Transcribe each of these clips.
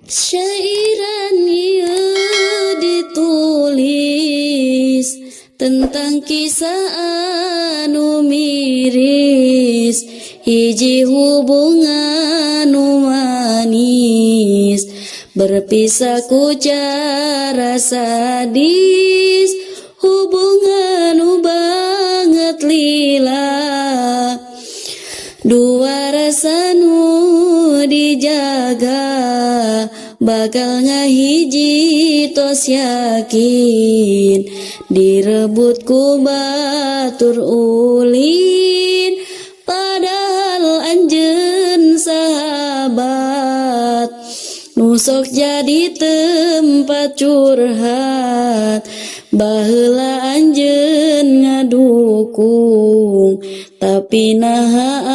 Syairan ieu ditulis tentang kisah anu miris, hiji hubungan nu manis berpisah ku cara sadis, hubungan nu banget lila, dua rasa nu dijaga bakal ngahiji tos yakin, direbut ku batur ulin padahal anjeun sahabat, nusok jadi tempat curhat baheula anjeun ngadukung tapi naha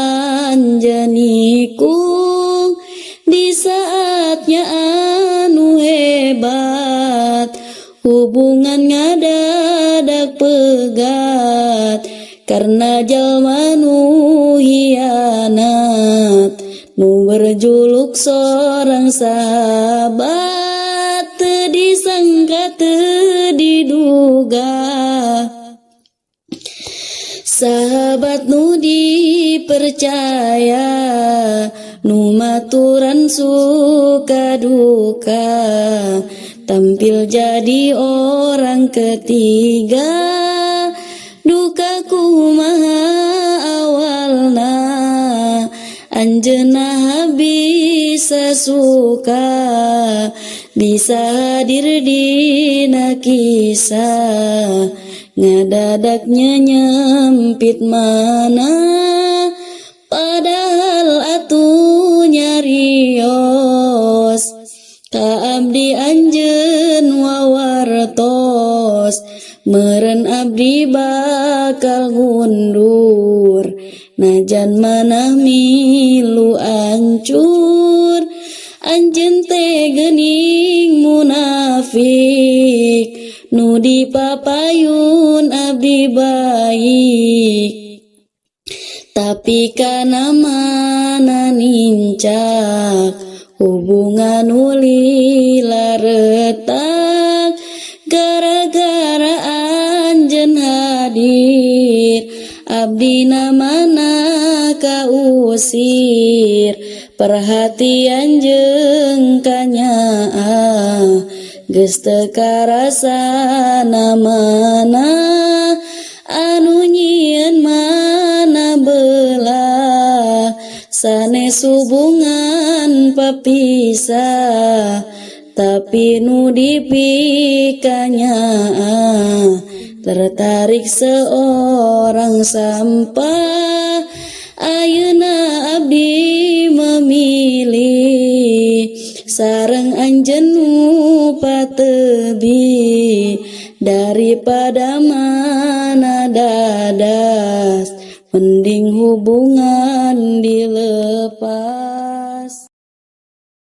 anjeun nikung di saatnya anu hebat, hubungan ngadadak pegat karena jalma nu hianat, nu berjuluk seorang sahabat, teu disangka teu diduga, sahabat nu dipercaya, nu maturan suka duka, tampil jadi orang ketiga, duka kumaha awalna, anjeunna bisa suka, bisa hadir dina kisah, ngadadak nyempit mana, padahal atuh nyarios, ka abdi anjeun wawartos, meureun abdi bakal ngundur, najan manah milu ancur, anjeun teh geuning munafik, nu dipapayun abdi baik, tapi kana mana nincak, hubungan ulila retak, gara-gara anjeun hadir, abdi namana kausir, perhatian jeung kanyaah, geus teu karasana mana, anu nyieun mana belah, sanes hubungan papisah, tapi nu dipikanya tertarik seorang sampah, ayeuna abdi memilih sareng anjeun nu patebi, daripada mana dadas, mending hubungan dilepas.